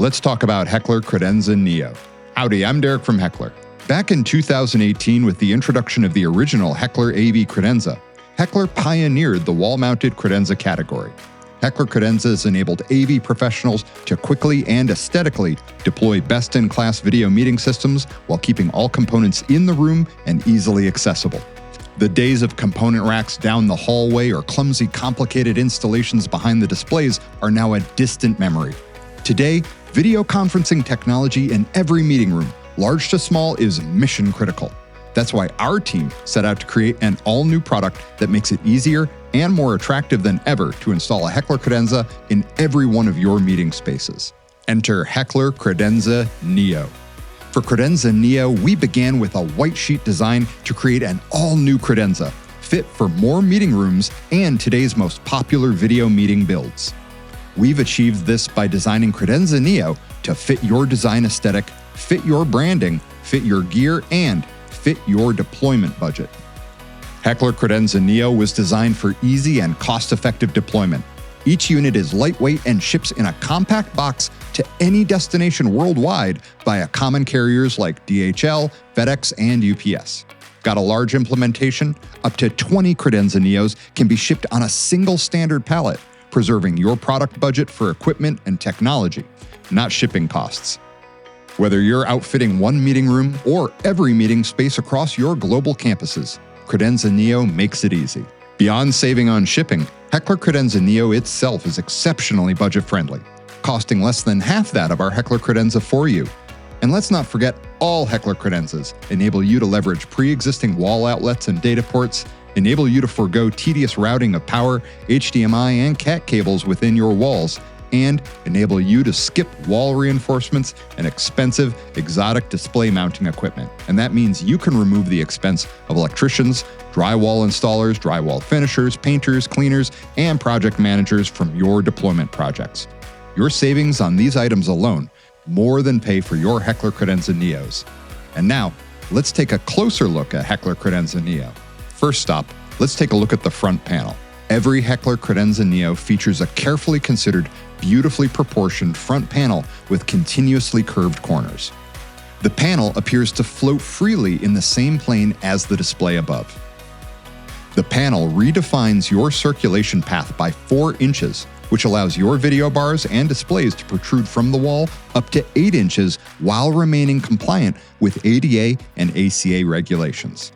Let's talk about Heckler Credenza Neo. Howdy, I'm Derek from Heckler. Back in 2018, with the introduction of the original Heckler AV Credenza, Heckler pioneered the wall-mounted credenza category. Heckler Credenza has enabled AV professionals to quickly and aesthetically deploy best-in-class video meeting systems while keeping all components in the room and easily accessible. The days of component racks down the hallway or clumsy, complicated installations behind the displays are now a distant memory. Today, video conferencing technology in every meeting room, large to small, is mission critical. That's why our team set out to create an all-new product that makes it easier and more attractive than ever to install a Heckler Credenza in every one of your meeting spaces. Enter Heckler Credenza Neo. For Credenza Neo, we began with a white sheet design to create an all-new credenza, fit for more meeting rooms and today's most popular video meeting builds. We've achieved this by designing Credenza Neo to fit your design aesthetic, fit your branding, fit your gear, and fit your deployment budget. Heckler Credenza Neo was designed for easy and cost-effective deployment. Each unit is lightweight and ships in a compact box to any destination worldwide via common carriers like DHL, FedEx, and UPS. Got a large implementation? Up to 20 Credenza Neos can be shipped on a single standard pallet, preserving your product budget for equipment and technology, not shipping costs. Whether you're outfitting one meeting room or every meeting space across your global campuses, Credenza Neo makes it easy. Beyond saving on shipping, Heckler Credenza Neo itself is exceptionally budget-friendly, costing less than half that of our Heckler Credenza for you. And let's not forget, all Heckler Credenzas enable you to leverage pre-existing wall outlets and data ports, enable you to forego tedious routing of power, HDMI, and CAT cables within your walls, and enable you to skip wall reinforcements and expensive, exotic display mounting equipment. And that means you can remove the expense of electricians, drywall installers, drywall finishers, painters, cleaners, and project managers from your deployment projects. Your savings on these items alone more than pay for your Heckler Credenza Neos. And now, let's take a closer look at Heckler Credenza Neo. First stop, let's take a look at the front panel. Every Heckler Credenza Neo features a carefully considered, beautifully proportioned front panel with continuously curved corners. The panel appears to float freely in the same plane as the display above. The panel redefines your circulation path by 4 inches, which allows your video bars and displays to protrude from the wall up to 8 inches while remaining compliant with ADA and ACA regulations.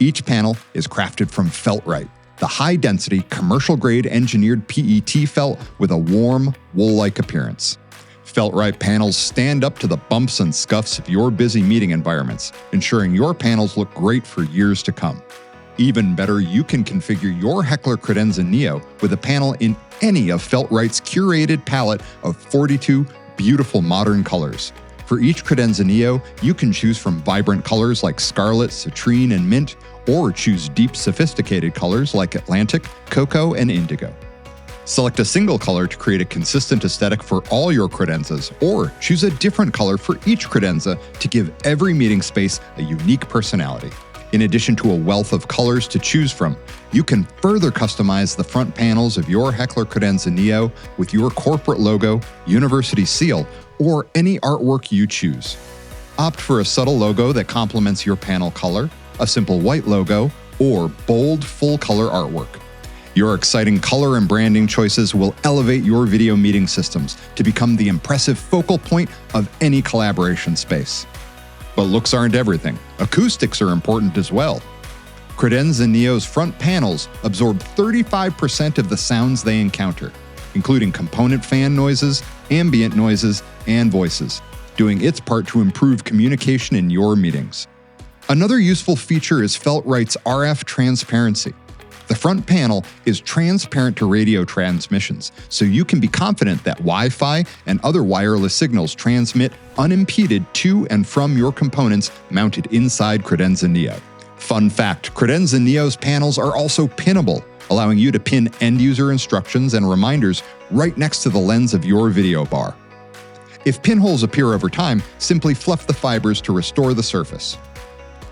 Each panel is crafted from Feltright, the high-density, commercial-grade engineered PET felt with a warm, wool-like appearance. Feltright panels stand up to the bumps and scuffs of your busy meeting environments, ensuring your panels look great for years to come. Even better, you can configure your Heckler Credenza Neo with a panel in any of Feltright's curated palette of 42 beautiful modern colors. For each Credenza Neo, you can choose from vibrant colors like scarlet, citrine, and mint, or choose deep, sophisticated colors like Atlantic, Cocoa, and Indigo. Select a single color to create a consistent aesthetic for all your Credenzas, or choose a different color for each Credenza to give every meeting space a unique personality. In addition to a wealth of colors to choose from, you can further customize the front panels of your Heckler Credenza Neo with your corporate logo, university seal, or any artwork you choose. Opt for a subtle logo that complements your panel color, a simple white logo, or bold, full-color artwork. Your exciting color and branding choices will elevate your video meeting systems to become the impressive focal point of any collaboration space. But looks aren't everything. Acoustics are important as well. Credenza Neo's front panels absorb 35% of the sounds they encounter, including component fan noises, ambient noises, and voices, doing its part to improve communication in your meetings. Another useful feature is Feltright's RF transparency. The front panel is transparent to radio transmissions, so you can be confident that Wi-Fi and other wireless signals transmit unimpeded to and from your components mounted inside Credenza Neo. Fun fact, Credenza Neo's panels are also pinnable, allowing you to pin end-user instructions and reminders right next to the lens of your video bar. If pinholes appear over time, simply fluff the fibers to restore the surface.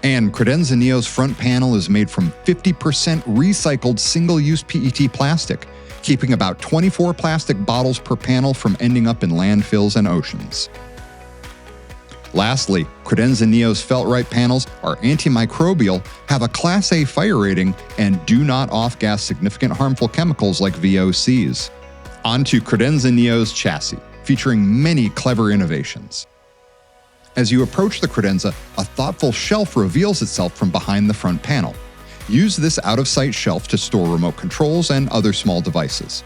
And Credenza Neo's front panel is made from 50% recycled single-use PET plastic, keeping about 24 plastic bottles per panel from ending up in landfills and oceans. Lastly, Credenza Neo's Feltright panels are antimicrobial, have a Class A fire rating, and do not off-gas significant harmful chemicals like VOCs. On to Credenza Neo's chassis, featuring many clever innovations. As you approach the Credenza, a thoughtful shelf reveals itself from behind the front panel. Use this out-of-sight shelf to store remote controls and other small devices.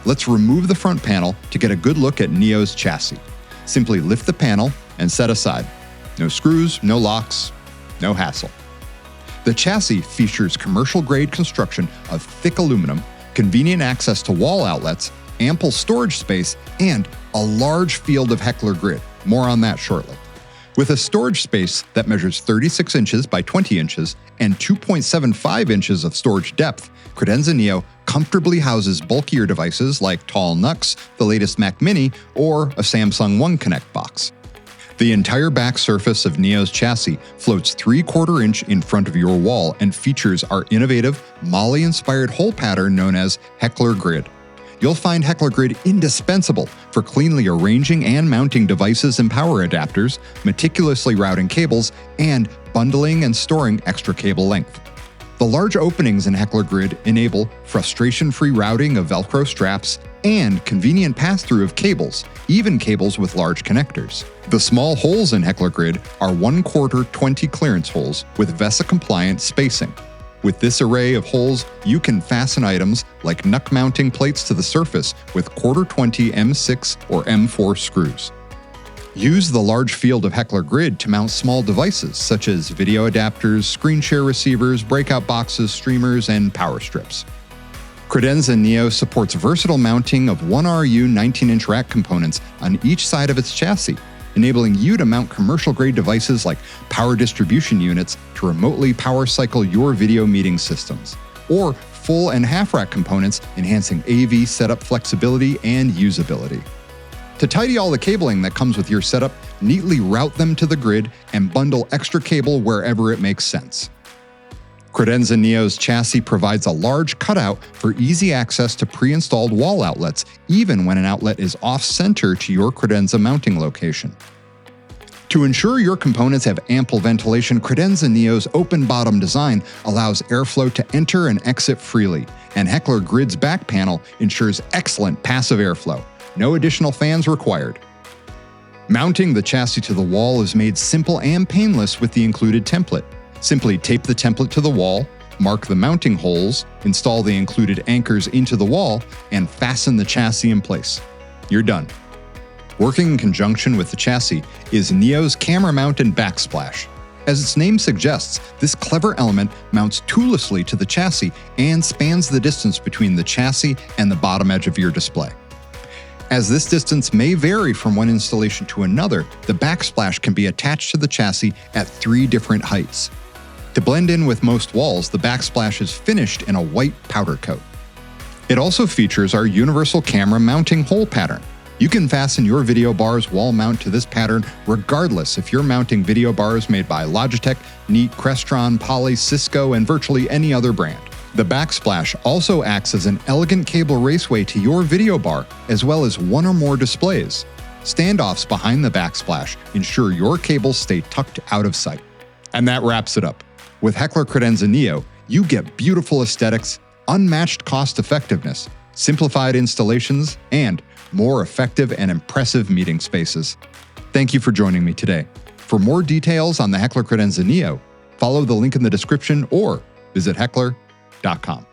Let's remove the front panel to get a good look at Neo's chassis. Simply lift the panel and set aside. No screws, no locks, no hassle. The chassis features commercial-grade construction of thick aluminum, convenient access to wall outlets, ample storage space, and a large field of Heckler Grid. More on that shortly. With a storage space that measures 36 inches by 20 inches and 2.75 inches of storage depth, Credenza Neo comfortably houses bulkier devices like tall NUCs, the latest Mac Mini, or a Samsung One Connect box. The entire back surface of Neo's chassis floats 3/4 inch in front of your wall and features our innovative, Molly-inspired hole pattern known as Heckler Grid. You'll find Heckler Grid indispensable for cleanly arranging and mounting devices and power adapters, meticulously routing cables, and bundling and storing extra cable length. The large openings in Heckler Grid enable frustration-free routing of Velcro straps and convenient pass-through of cables, even cables with large connectors. The small holes in Heckler Grid are 1/4 20 clearance holes with VESA-compliant spacing. With this array of holes, you can fasten items like NUC mounting plates to the surface with 1/4 20 M6 or M4 screws. Use the large field of Heckler Grid to mount small devices such as video adapters, screen share receivers, breakout boxes, streamers, and power strips. Credenza Neo supports versatile mounting of 1RU 19-inch rack components on each side of its chassis, enabling you to mount commercial-grade devices like power distribution units to remotely power cycle your video meeting systems, or full and half-rack components enhancing AV setup flexibility and usability. To tidy all the cabling that comes with your setup, neatly route them to the grid and bundle extra cable wherever it makes sense. Credenza Neo's chassis provides a large cutout for easy access to pre-installed wall outlets, even when an outlet is off-center to your Credenza mounting location. To ensure your components have ample ventilation, Credenza Neo's open-bottom design allows airflow to enter and exit freely, and Heckler Grid's back panel ensures excellent passive airflow. No additional fans required. Mounting the chassis to the wall is made simple and painless with the included template. Simply tape the template to the wall, mark the mounting holes, install the included anchors into the wall, and fasten the chassis in place. You're done. Working in conjunction with the chassis is Neo's camera mount and Backsplash. As its name suggests, this clever element mounts toollessly to the chassis and spans the distance between the chassis and the bottom edge of your display. As this distance may vary from one installation to another, the Backsplash can be attached to the chassis at 3 different heights. To blend in with most walls, the Backsplash is finished in a white powder coat. It also features our universal camera mounting hole pattern. You can fasten your video bar's wall mount to this pattern regardless if you're mounting video bars made by Logitech, Neat, Crestron, Poly, Cisco, and virtually any other brand. The Backsplash also acts as an elegant cable raceway to your video bar, as well as 1 or more displays. Standoffs behind the Backsplash ensure your cables stay tucked out of sight. And that wraps it up. With Heckler Credenza Neo, you get beautiful aesthetics, unmatched cost-effectiveness, simplified installations, and more effective and impressive meeting spaces. Thank you for joining me today. For more details on the Heckler Credenza Neo, follow the link in the description or visit heckler.com.